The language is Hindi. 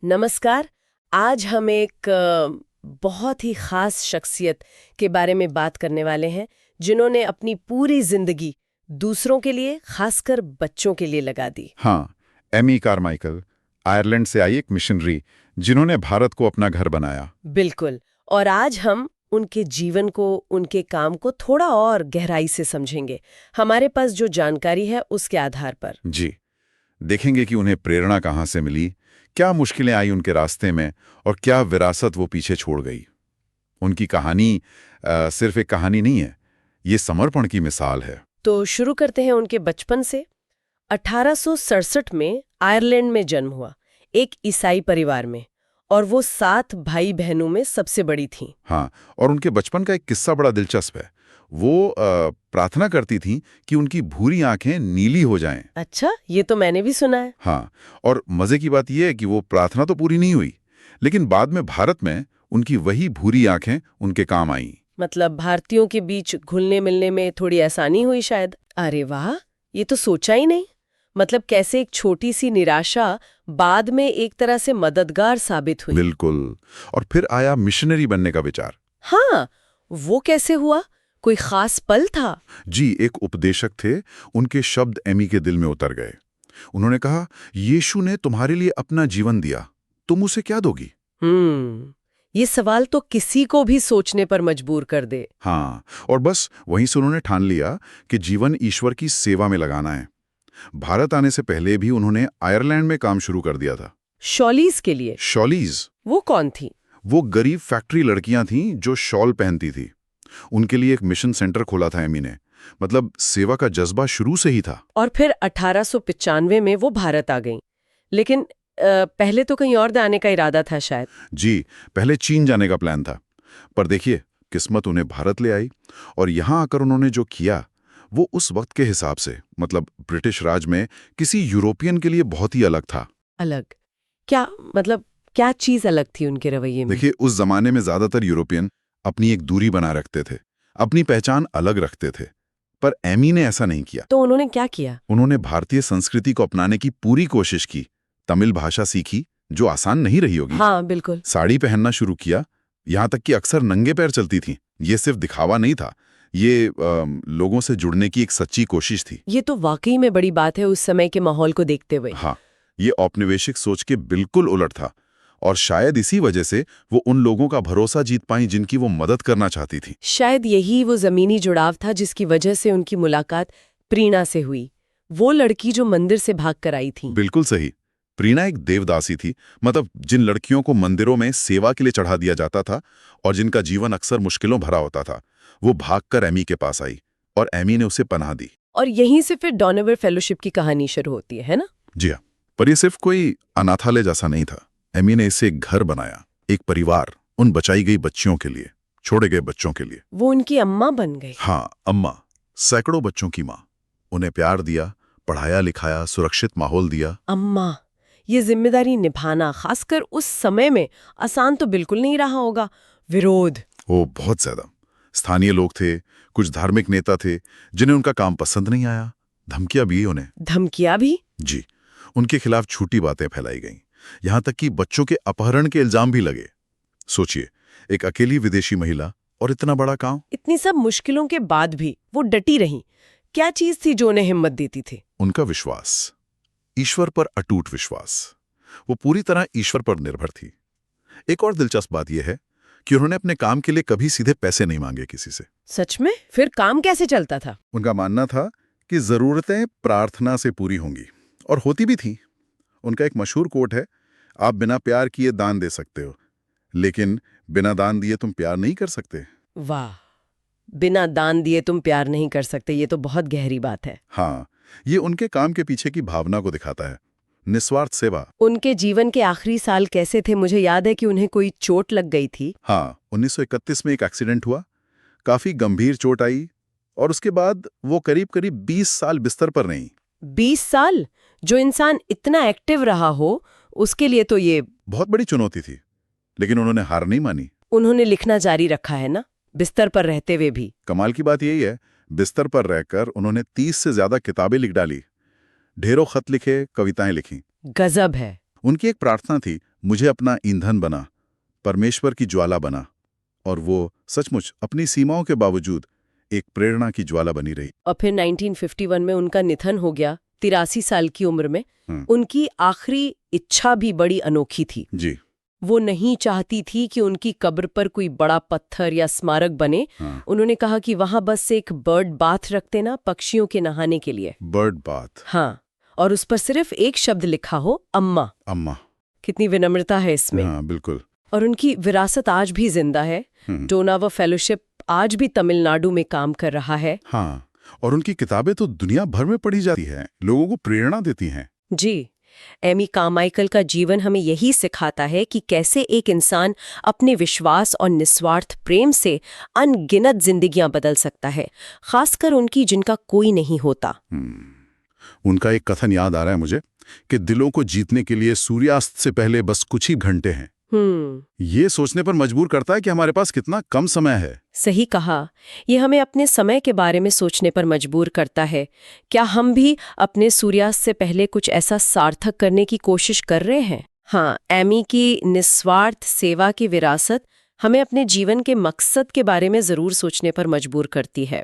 नमस्कार। आज हम एक बहुत ही खास शख्सियत के बारे में बात करने वाले हैं जिन्होंने अपनी पूरी जिंदगी दूसरों के लिए, खासकर बच्चों के लिए लगा दी। हाँ, एमी कारमाइकल, आयरलैंड से आई एक मिशनरी जिन्होंने भारत को अपना घर बनाया। बिल्कुल। और आज हम उनके जीवन को, उनके काम को थोड़ा और गहराई से समझेंगे, हमारे पास जो जानकारी है उसके आधार पर। जी, देखेंगे कि उन्हें प्रेरणा कहाँ से मिली, क्या मुश्किलें आई उनके रास्ते में और क्या विरासत वो पीछे छोड़ गई। उनकी कहानी सिर्फ एक कहानी नहीं है, ये समर्पण की मिसाल है। तो शुरू करते हैं उनके बचपन से। 1867 में आयरलैंड में जन्म हुआ, एक ईसाई परिवार में, और वो 7 भाई बहनों में सबसे बड़ी थीं। हाँ, और उनके बचपन का एक किस्सा बड़ा दिलचस्प है। वो प्रार्थना करती थीं कि उनकी भूरी आंखें नीली हो जाएं। अच्छा, ये तो मैंने भी सुना है। हाँ, और मजे की बात यह है कि वो प्रार्थना तो पूरी नहीं हुई, लेकिन बाद में भारत में उनकी वही भूरी आंखें उनके काम आईं। मतलब भारतीयों के बीच घुलने मिलने में थोड़ी आसानी हुई शायद। अरे वाह, ये तो सोचा ही नहीं। मतलब कैसे एक छोटी सी निराशा बाद में एक तरह से मददगार साबित हुई। बिल्कुल। और फिर आया मिशनरी बनने का विचार। हाँ, वो कैसे हुआ? कोई खास पल था? जी, एक उपदेशक थे, उनके शब्द एमी के दिल में उतर गए। उन्होंने कहा, यीशु ने तुम्हारे लिए अपना जीवन दिया, तुम उसे क्या दोगी? ये सवाल तो किसी को भी सोचने पर मजबूर कर दे। हाँ, और बस वहीं से उन्होंने ठान लिया कि जीवन ईश्वर की सेवा में लगाना है। भारत आने से पहले भी उन्होंने आयरलैंड में काम शुरू कर दिया था। शॉलीज के लिए? शॉलीज, वो कौन थी? वो गरीब फैक्ट्री लड़कियां थीं जो शॉल पहनती थी। उनके लिए एक मिशन सेंटर खोला था एमी ने। मतलब सेवा का जज्बा शुरू से ही था। और फिर 1895 में वो भारत आ गईं। लेकिन पहले तो कहीं और जाने का इरादा था शायद। जी, पहले चीन जाने का प्लान था, पर देखिए किस्मत उन्हें भारत ले आई। और यहाँ आकर उन्होंने जो किया वो उस वक्त के हिसाब से, मतलब ब्रिटिश राज में, किसी यूरोपियन के लिए बहुत ही अलग था। अलग? क्या मतलब, क्या चीज अलग थी उनके रवैये में? देखिए, उस जमाने में ज्यादातर यूरोपियन अपनी एक दूरी बना रखते थे, अपनी पहचान अलग रखते थे, पर एमी ने ऐसा नहीं किया। तो उन्होंने क्या किया? उन्होंने भारतीय संस्कृति को अपनाने की पूरी कोशिश की। तमिल भाषा सीखी, जो आसान नहीं रही होगी। हाँ बिल्कुल। साड़ी पहनना शुरू किया, यहाँ तक कि अक्सर नंगे पैर चलती थीं। ये सिर्फ दिखावा नहीं था, ये लोगों से जुड़ने की एक सच्ची कोशिश थी। ये तो वाकई में बड़ी बात है उस समय के माहौल को देखते हुए। हाँ, ये औपनिवेशिक सोच के बिल्कुल उलट था, और शायद इसी वजह से वो उन लोगों का भरोसा जीत पाई जिनकी वो मदद करना चाहती थी। शायद यही वो जमीनी जुड़ाव था जिसकी वजह से उनकी मुलाकात प्रीणा से हुई, वो लड़की जो मंदिर से भाग कर आई थी। बिल्कुल सही। प्रीणा एक देवदासी थी, मतलब जिन लड़कियों को मंदिरों में सेवा के लिए चढ़ा दिया जाता था और जिनका जीवन अक्सर मुश्किलों भरा होता था। वो भागकर एमी के पास आई और एमी ने उसे पनाह दी। और यहीं से फिर डॉनोवर फेलोशिप की कहानी शुरू होती है ना? जी हाँ, पर ये सिर्फ कोई अनाथालय जैसा नहीं था। एमी ने इसे एक घर बनाया, एक परिवार, उन बचाई गई बच्चियों के लिए, छोड़े गए बच्चों के लिए। वो उनकी अम्मा बन गई। हाँ, अम्मा, सैकड़ों बच्चों की माँ। उन्हें प्यार दिया, पढ़ाया लिखाया, सुरक्षित माहौल दिया। अम्मा, ये जिम्मेदारी निभाना खासकर उस समय में आसान तो बिल्कुल नहीं रहा होगा। विरोध? वो बहुत ज्यादा। स्थानीय लोग थे, कुछ धार्मिक नेता थे जिन्हें उनका काम पसंद नहीं आया। धमकियां भी उन्हें। धमकियां भी? जी, उनके खिलाफ झूठी बातें फैलाई गईं, यहां तक कि बच्चों के अपहरण के इल्जाम भी लगे। सोचिए, एक अकेली विदेशी महिला और इतना बड़ा काम। इतनी सब मुश्किलों के बाद भी वो डटी रही। क्या चीज थी जो उन्हें हिम्मत देती थी? उनका विश्वास, ईश्वर पर अटूट विश्वास। वो पूरी तरह ईश्वर पर निर्भर थी। एक और दिलचस्प बात यह है कि उन्होंने अपने काम के लिए कभी सीधे पैसे नहीं मांगे किसी से। सच में? फिर काम कैसे चलता था? उनका मानना था कि जरूरतें प्रार्थना से पूरी होंगी, और होती भी थी। उनका एक मशहूर कोट है, आप बिना प्यार किए दान दे सकते हो, लेकिन बिना दान दिए तुम प्यार नहीं कर सकते। वाह, बिना दान दिए तुम प्यार नहीं कर सकते, ये तो बहुत गहरी बात है। हाँ, ये उनके काम के पीछे की भावना को दिखाता है, निस्वार्थ सेवा। उनके जीवन के आखिरी साल कैसे थे? मुझे याद है कि उन्हें कोई चोट लग गई थी। हाँ, 1931 में एक एक्सीडेंट हुआ, काफी गंभीर चोट आई, और उसके बाद वो करीब करीब 20 साल बिस्तर पर रहीं। 20 साल? जो इंसान इतना एक्टिव रहा हो उसके लिए तो ये बहुत बड़ी चुनौती थी, लेकिन उन्होंने हार नहीं मानी। उन्होंने लिखना जारी रखा है ना, बिस्तर पर रहते हुए भी। कमाल की बात यही है, बिस्तर पर रहकर उन्होंने 30 से ज्यादा किताबें लिख डाली, ढेरों खत लिखे, कविताएं लिखी। गजब है। उनकी एक प्रार्थना थी, मुझे अपना ईंधन बना, परमेश्वर की ज्वाला बना, और वो सचमुच अपनी सीमाओं के बावजूद एक प्रेरणा की ज्वाला बनी रही। और फिर 1951 में उनका निधन हो गया, 83 साल की उम्र में। उनकी आखिरी इच्छा भी बड़ी अनोखी थी जी। वो नहीं चाहती थी कि उनकी कब्र पर कोई बड़ा पत्थर या स्मारक बने। उन्होंने कहा कि वहां बस एक बर्ड बाथ रख देना, पक्षियों के नहाने के लिए। Bird bath. हाँ, और उस पर सिर्फ एक शब्द लिखा हो, अम्मा। अम्मा। कितनी विनम्रता है इसमें। हाँ, बिल्कुल। और उनकी विरासत आज भी जिंदा है। डोनावा फेलोशिप आज भी तमिलनाडु में काम कर रहा है। हाँ, और उनकी किताबें तो दुनिया भर में पढ़ी जाती है, लोगों को प्रेरणा देती हैं। जी, एमी कार्माइकल का जीवन हमें यही सिखाता है कि कैसे एक इंसान अपने विश्वास और निस्वार्थ प्रेम से अनगिनत जिंदगियां बदल सकता है, खासकर उनकी जिनका कोई नहीं होता। उनका एक कथन याद आ रहा है मुझे कि दिलों को जीतने के लिए सूर्यास्त से पहले बस कुछ ही घंटे हैं। ये सोचने पर मजबूर करता है कि हमारे पास कितना कम समय है। सही कहा। ये हमें अपने समय के बारे में सोचने पर मजबूर करता है। क्या हम भी अपने सूर्यास्त से पहले कुछ ऐसा सार्थक करने की कोशिश कर रहे हैं? हाँ, एमी की निस्वार्थ सेवा की विरासत हमें अपने जीवन के मकसद के बारे में जरूर सोचने पर मजबूर करती है।